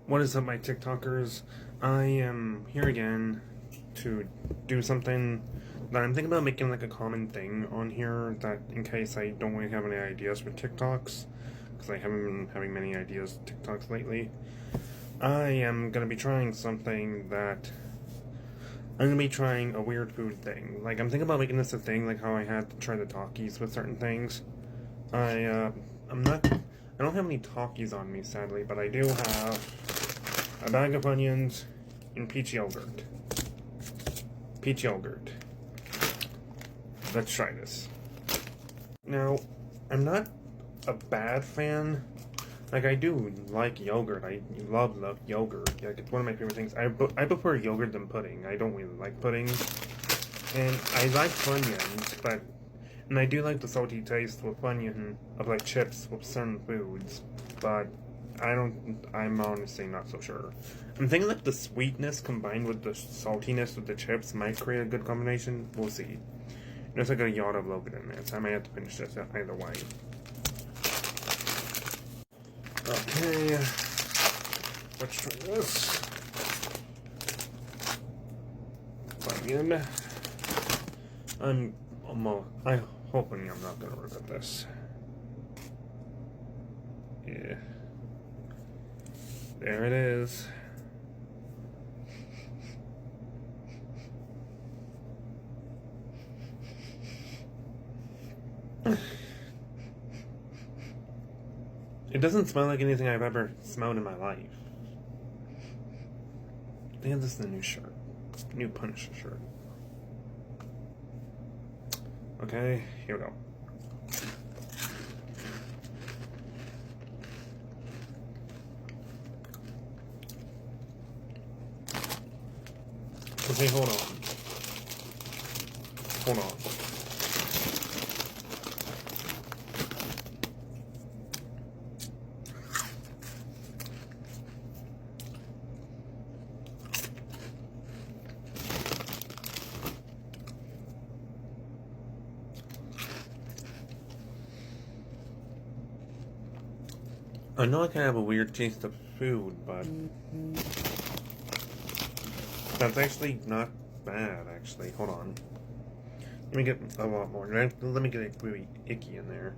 What is up, my TikTokers? I am here again to do something that I'm thinking about making like a common thing on here, that in case I don't really have any ideas for TikToks, because I haven't been having many ideas TikToks lately. I am going to be trying something that I'm going to be trying a weird food thing. Like, I'm thinking about making this a thing, like how I had to try the Takis with certain things. I'm not, I don't have any Takis on me, sadly, but I do have a bag of onions and peach yogurt. Peach yogurt. Let's try this. Now, I'm not a bad fan. Like, I do like yogurt. I love yogurt. Like, it's one of my favorite things. I prefer yogurt than pudding. I don't really like pudding. And I like Funyuns, but... And I do like the salty taste with Funyun of, like, chips with certain foods. But I'm honestly not so sure. I'm thinking, like, the sweetness combined with the saltiness of the chips might create a good combination. We'll see. There's, like, a yacht of yogurt in there, so I might have to finish this either way. Okay, let's try this. Onion. I'm hoping I'm not gonna regret this. Yeah. There it is. It doesn't smell like anything I've ever smelled in my life. I think this is the new shirt. New Punisher shirt. Okay, here we go. Okay, hold on. Hold on. I know I can have a weird taste of food, but that's actually not bad, actually. Hold on. Let me get a lot more. Let me get a really icky in there.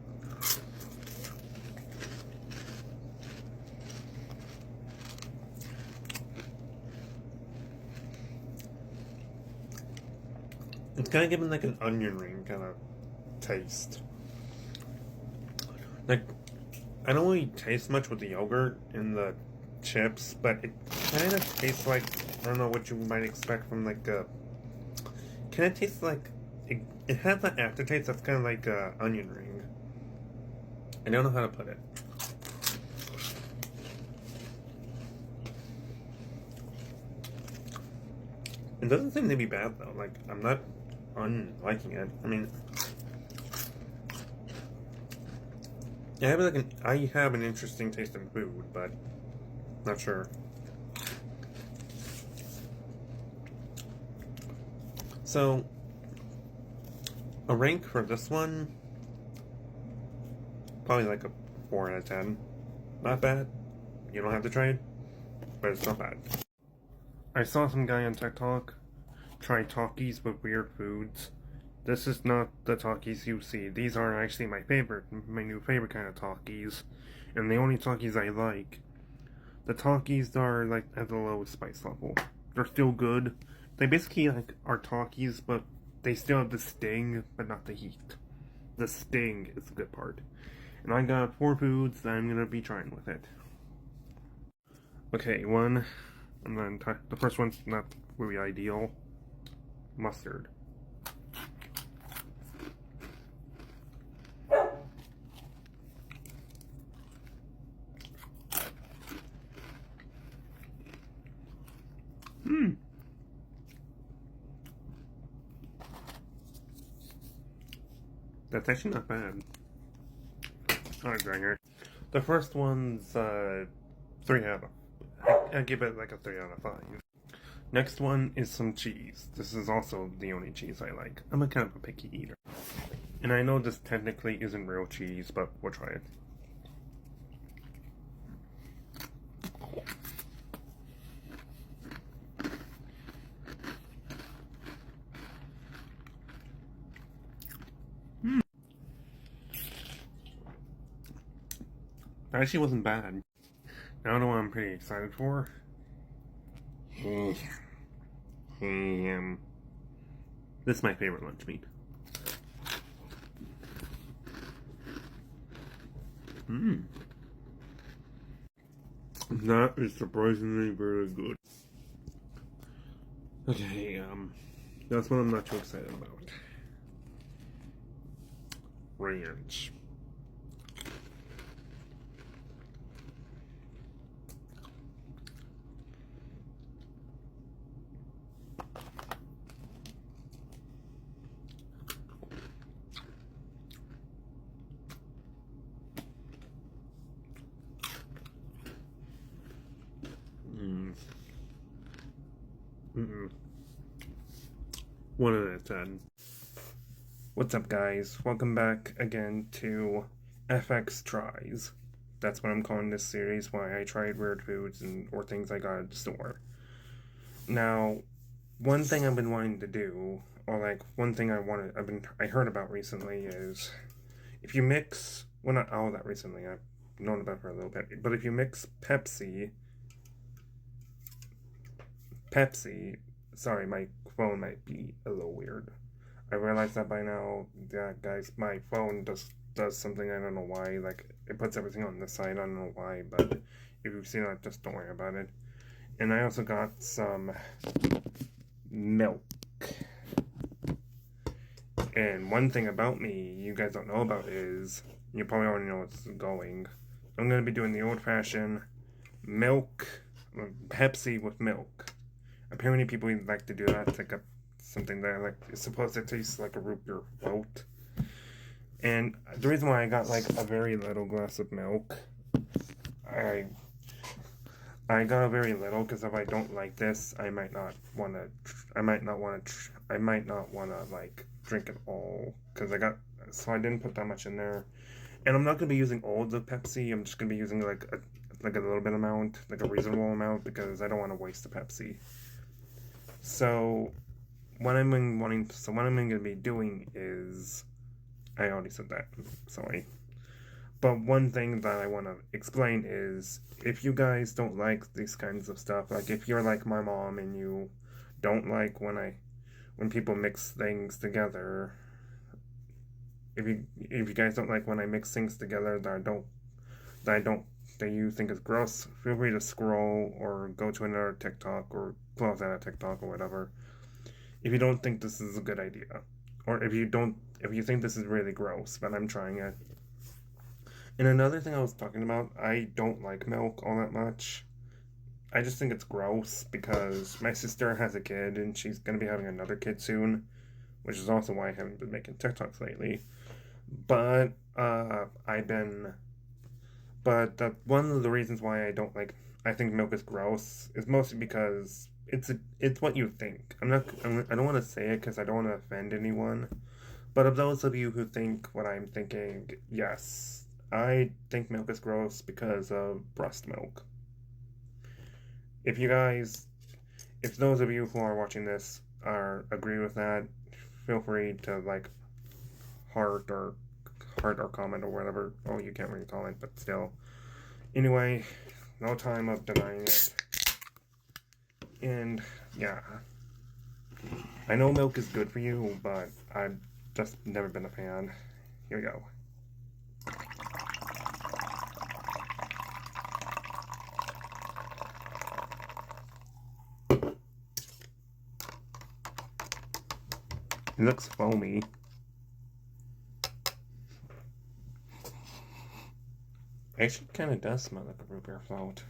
It's kind of giving like an onion ring kind of taste. Like, I don't really taste much with the yogurt and the chips, but it kind of tastes like, I don't know what you might expect from like a, kind of tastes like, it has that aftertaste that's kind of like a onion ring. I don't know how to put it. It doesn't seem to be bad though, like, I'm not unliking it. I mean, I have an interesting taste in food, but not sure. So, a rank for this one, probably like a 4 out of 10. Not bad. You don't have to try it, but it's not bad. I saw some guy on TikTok try Takis with weird foods. This is not the Takis you see. These are actually my new favorite kind of Takis, and the only Takis I like. The Takis are like at the lowest spice level. They're still good. They basically like are Takis, but they still have the sting, but not the heat. The sting is the good part. And I got 4 foods that I'm gonna be trying with it. Okay, one, and then the first one's not really ideal. Mustard. That's actually not bad. Alright, Granger. The first one's 3 out of... I give it like a 3 out of 5. Next one is some cheese. This is also the only cheese I like. I'm a kind of a picky eater. And I know this technically isn't real cheese, but we'll try it. Actually wasn't bad. Now I know what I'm pretty excited for. Ham. This is my favorite lunch meat. That is surprisingly very good. Okay, that's what I'm not too excited about. Ranch. One out of 10. What's up, guys? Welcome back again to FX Tries. That's what I'm calling this series, why I tried weird foods or things I got at the store. Now, one thing I've been wanting to do, or like one thing I heard about recently is if you mix, well, not all that recently, I've known about it for a little bit, but if you mix Pepsi, sorry, my phone might be a little weird. I realize that by now. Yeah, guys, my phone does something, I don't know why. Like, it puts everything on this side, I don't know why, but if you've seen it, just don't worry about it. And I also got some milk. And one thing about me you guys don't know about is, you probably already know what's going. I'm going to be doing the old-fashioned milk, Pepsi with milk. Apparently people like to do that. It's like something that like is supposed to taste like a root beer float. And the reason why I got like a very little glass of milk, I got a very little because if I don't like this, I might not want to like drink it all because so I didn't put that much in there. And I'm not gonna be using all of the Pepsi. I'm just gonna be using like a little bit amount, like a reasonable amount, because I don't want to waste the Pepsi. So what I'm going to be doing is, I already said that, sorry. But one thing that I want to explain is, if you guys don't like these kinds of stuff, like if you're like my mom and you don't like when people mix things together, if you guys don't like when I mix things together that you think is gross, feel free to scroll or go to another TikTok or close out a TikTok or whatever. If you don't think this is a good idea, or if you think this is really gross, but I'm trying it. And another thing I was talking about, I don't like milk all that much. I just think it's gross because my sister has a kid and she's gonna be having another kid soon, which is also why I haven't been making TikToks lately. But one of the reasons why I think milk is gross is mostly because it's what you think. I don't want to say it because I don't want to offend anyone. But of those of you who think what I'm thinking, yes, I think milk is gross because of breast milk. If those of you who are watching this agree with that, feel free to like heart or comment or whatever. Oh, you can't really comment, but still. Anyway, no time of denying it. And yeah, I know milk is good for you, but I've just never been a fan. Here we go. It looks foamy. Actually, kind of does smell like a root beer float.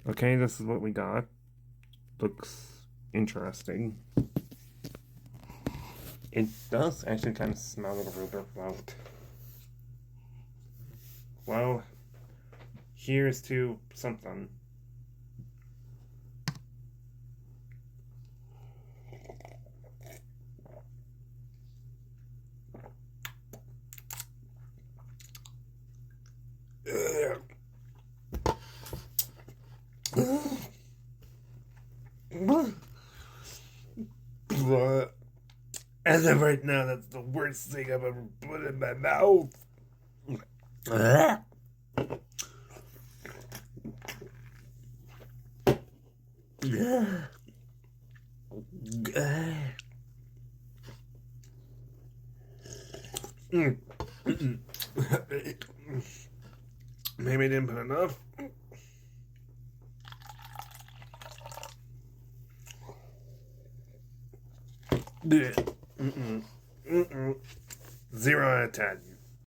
Okay, this is what we got. Looks interesting. It does actually kind of smell like a root beer float. Well, here's to something. As of right now, that's the worst thing I've ever put in my mouth. Maybe I didn't put enough. Mm-mm. 0 out of 10.